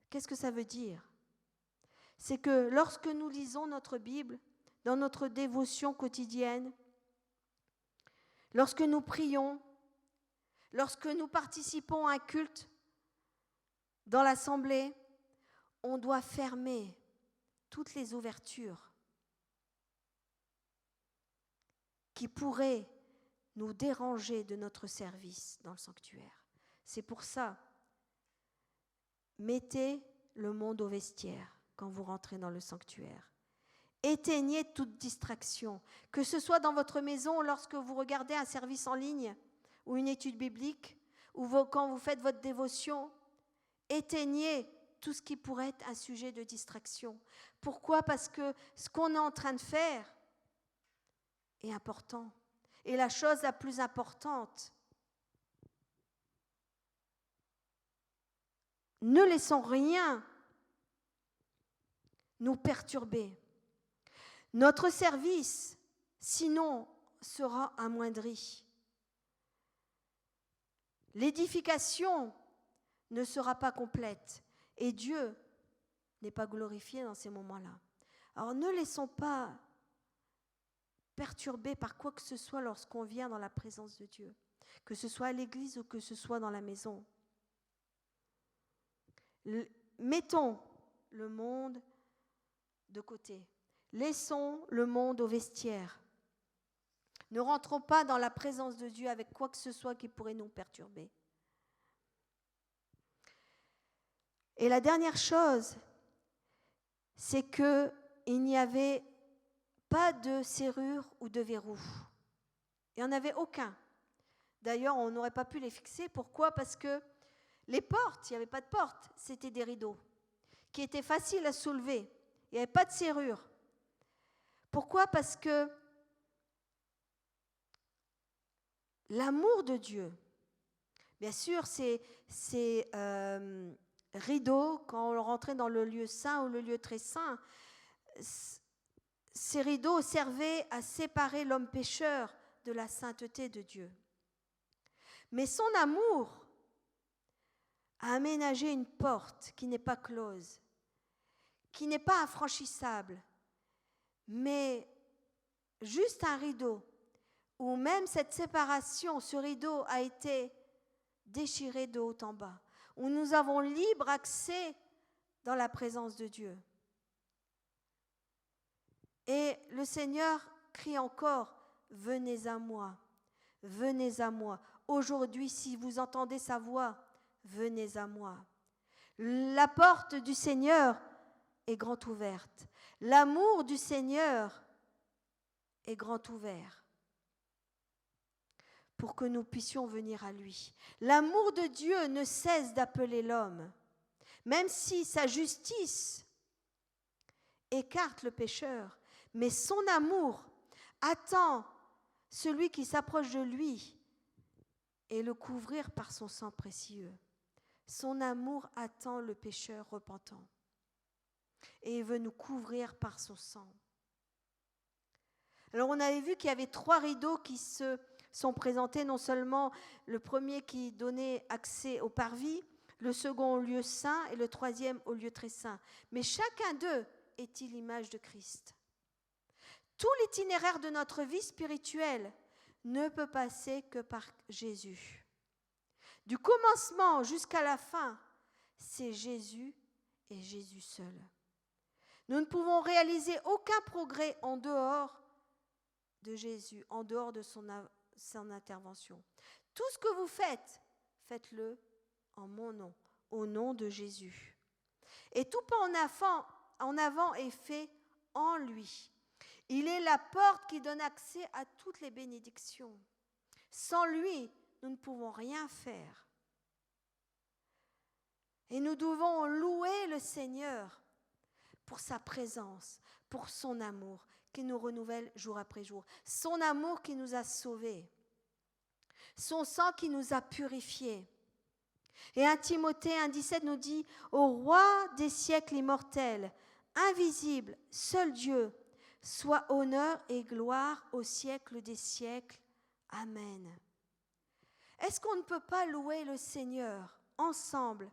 Qu'est-ce que ça veut dire ? C'est que lorsque nous lisons notre Bible, dans notre dévotion quotidienne, lorsque nous prions, lorsque nous participons à un culte dans l'assemblée, on doit fermer toutes les ouvertures qui pourraient nous déranger de notre service dans le sanctuaire. C'est pour ça, mettez le monde au vestiaire quand vous rentrez dans le sanctuaire. Éteignez toute distraction, que ce soit dans votre maison lorsque vous regardez un service en ligne ou une étude biblique, ou quand vous faites votre dévotion, éteignez tout ce qui pourrait être un sujet de distraction. Pourquoi ? Parce que ce qu'on est en train de faire est important. Et la chose la plus importante, ne laissons rien nous perturber. Notre service sinon sera amoindri. L'édification ne sera pas complète et Dieu n'est pas glorifié dans ces moments-là. Alors ne laissons pas perturber par quoi que ce soit lorsqu'on vient dans la présence de Dieu, que ce soit à l'église ou que ce soit dans la maison. Mettons le monde de côté. Laissons le monde au vestiaire. Ne rentrons pas dans la présence de Dieu avec quoi que ce soit qui pourrait nous perturber. Et la dernière chose, c'est qu'il n'y avait pas de serrure ou de verrou. Il n'y en avait aucun. D'ailleurs, on n'aurait pas pu les fixer. Pourquoi ? Parce que les portes, il n'y avait pas de porte, c'était des rideaux qui étaient faciles à soulever. Il n'y avait pas de serrure. Pourquoi ? Parce que l'amour de Dieu, bien sûr, ces rideaux, quand on rentrait dans le lieu saint ou le lieu très saint, ces rideaux servaient à séparer l'homme pécheur de la sainteté de Dieu. Mais son amour a aménagé une porte qui n'est pas close, qui n'est pas infranchissable, mais juste un rideau, où même cette séparation, ce rideau a été déchiré de haut en bas, où nous avons libre accès dans la présence de Dieu. Et le Seigneur crie encore, venez à moi, venez à moi. Aujourd'hui, si vous entendez sa voix, venez à moi. La porte du Seigneur est grand ouverte. L'amour du Seigneur est grand ouvert pour que nous puissions venir à lui. L'amour de Dieu ne cesse d'appeler l'homme, même si sa justice écarte le pécheur, mais son amour attend celui qui s'approche de lui et le couvrir par son sang précieux. Son amour attend le pécheur repentant et il veut nous couvrir par son sang. Alors on avait vu qu'il y avait 3 rideaux qui se sont présentés, non seulement le premier qui donnait accès au parvis, le second au lieu saint et le troisième au lieu très saint. Mais chacun d'eux est-il l'image de Christ. Tout l'itinéraire de notre vie spirituelle ne peut passer que par Jésus. Du commencement jusqu'à la fin, c'est Jésus et Jésus seul. Nous ne pouvons réaliser aucun progrès en dehors de Jésus, en dehors de son intervention. Tout ce que vous faites, faites-le en mon nom, au nom de Jésus. Et tout pas en avant est fait en lui. Il est la porte qui donne accès à toutes les bénédictions. Sans lui, nous ne pouvons rien faire. Et nous devons louer le Seigneur pour sa présence, pour son amour qui nous renouvelle jour après jour, son amour qui nous a sauvés, son sang qui nous a purifiés. Et 1 Timothée 1,17 nous dit « Au roi des siècles immortels, invisible, seul Dieu, soit honneur et gloire au siècle des siècles. Amen. » Est-ce qu'on ne peut pas louer le Seigneur ensemble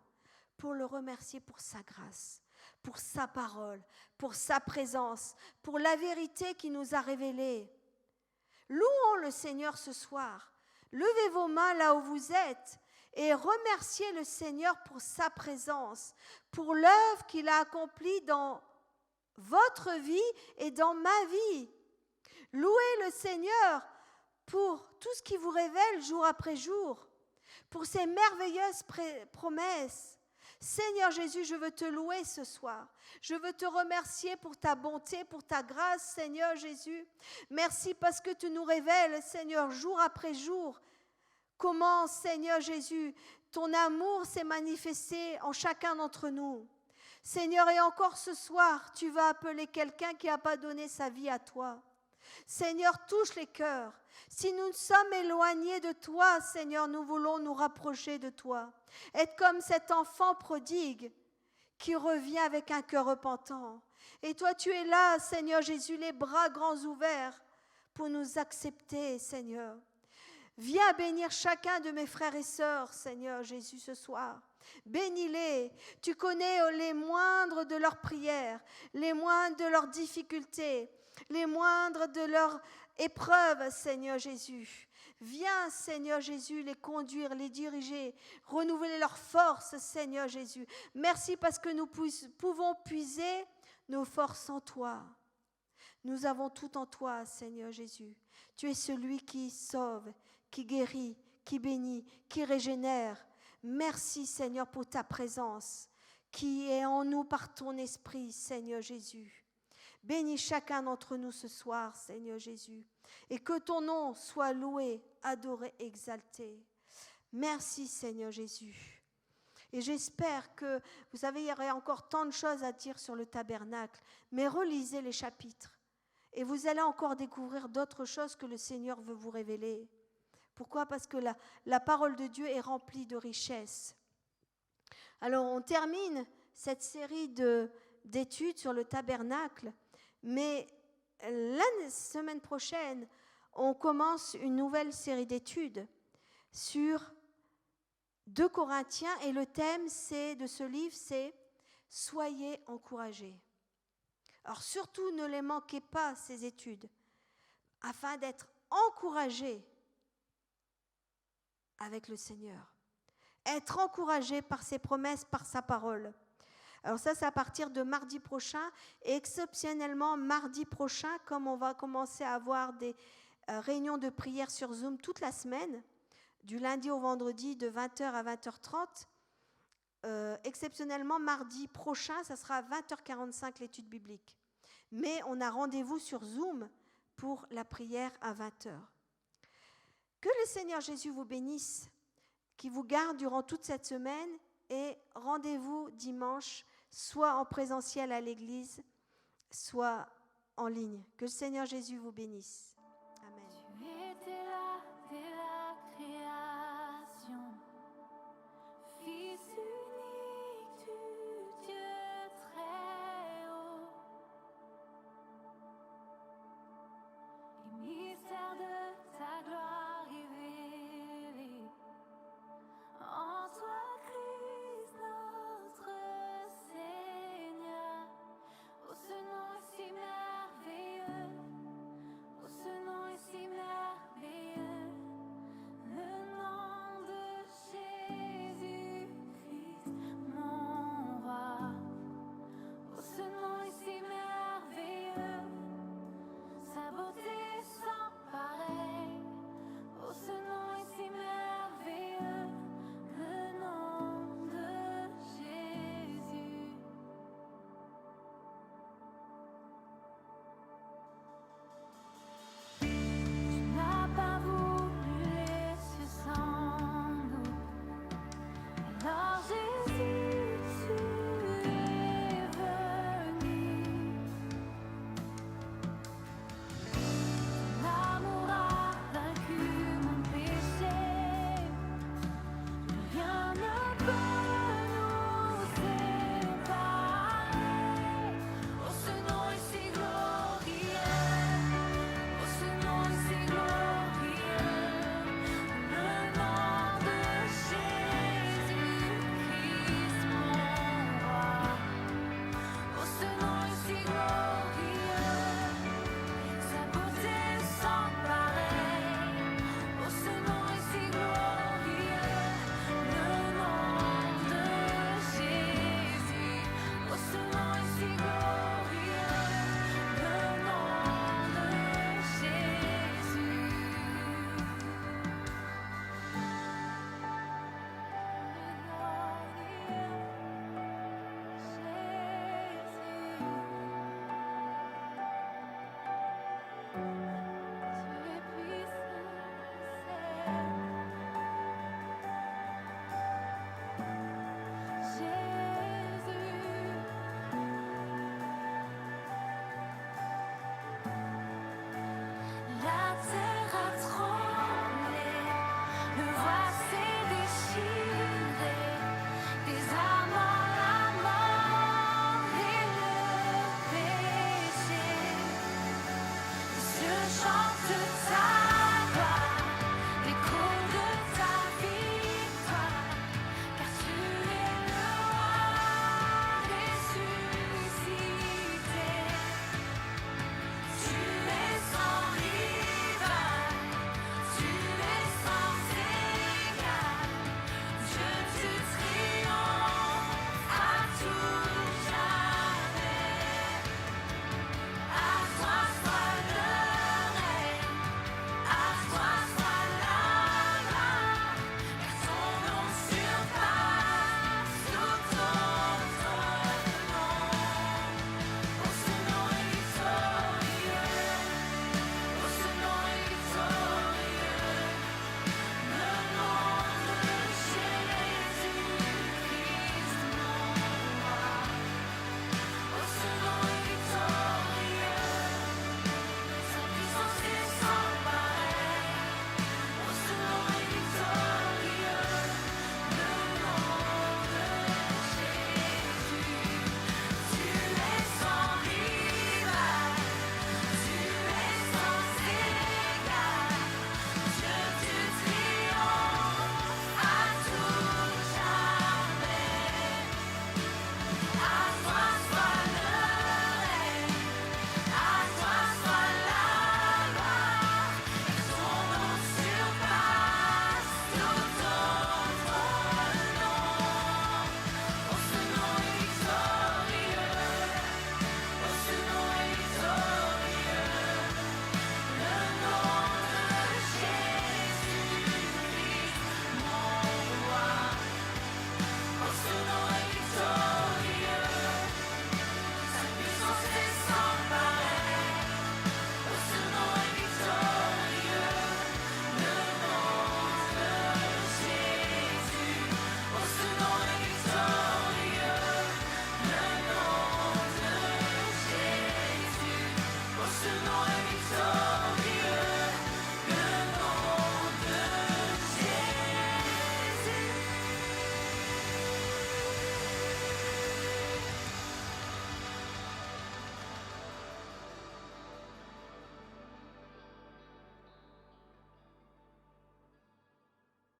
pour le remercier pour sa grâce, pour sa parole, pour sa présence, pour la vérité qu'il nous a révélée? Louons le Seigneur ce soir. Levez vos mains là où vous êtes et remerciez le Seigneur pour sa présence, pour l'œuvre qu'il a accomplie dans votre vie et dans ma vie. Louez le Seigneur pour tout ce qu'il vous révèle jour après jour, pour ses merveilleuses promesses. Seigneur Jésus, je veux te louer ce soir. Je veux te remercier pour ta bonté, pour ta grâce, Seigneur Jésus. Merci parce que tu nous révèles, Seigneur, jour après jour, comment, Seigneur Jésus, ton amour s'est manifesté en chacun d'entre nous. Seigneur, et encore ce soir, tu vas appeler quelqu'un qui n'a pas donné sa vie à toi. Seigneur, touche les cœurs. Si nous sommes éloignés de toi, Seigneur, nous voulons nous rapprocher de toi. Être comme cet enfant prodigue qui revient avec un cœur repentant. Et toi, tu es là, Seigneur Jésus, les bras grands ouverts pour nous accepter, Seigneur. Viens bénir chacun de mes frères et sœurs, Seigneur Jésus, ce soir. Bénis-les. Tu connais les moindres de leurs prières, les moindres de leurs difficultés, les moindres de leurs épreuves, Seigneur Jésus. Viens, Seigneur Jésus, les conduire, les diriger, renouveler leur force, Seigneur Jésus. Merci parce que nous pouvons puiser nos forces en toi. Nous avons tout en toi, Seigneur Jésus. Tu es celui qui sauve, qui guérit, qui bénit, qui régénère. Merci, Seigneur, pour ta présence qui est en nous par ton esprit, Seigneur Jésus. Bénis chacun d'entre nous ce soir, Seigneur Jésus, et que ton nom soit loué, adoré, exalté. Merci, Seigneur Jésus. Et j'espère que, vous savez, il y aurait encore tant de choses à dire sur le tabernacle, mais relisez les chapitres. Et vous allez encore découvrir d'autres choses que le Seigneur veut vous révéler. Pourquoi ? Parce que la parole de Dieu est remplie de richesses. Alors, on termine cette série d'études sur le tabernacle, mais la semaine prochaine, on commence une nouvelle série d'études sur 2 Corinthiens, et le thème de ce livre, c'est « Soyez encouragés ». Alors surtout, ne les manquez pas, ces études, afin d'être encouragés avec le Seigneur. Être encouragés par ses promesses, par sa parole. Alors ça, c'est à partir de mardi prochain. Et exceptionnellement, mardi prochain, comme on va commencer à avoir des réunions de prière sur Zoom toute la semaine, du lundi au vendredi de 20h à 20h30, exceptionnellement, mardi prochain, ça sera à 20h45 l'étude biblique. Mais on a rendez-vous sur Zoom pour la prière à 20h. Que le Seigneur Jésus vous bénisse, qu'il vous garde durant toute cette semaine, et rendez-vous dimanche, soit en présentiel à l'église, soit en ligne. Que le Seigneur Jésus vous bénisse. Amen. Tu étais là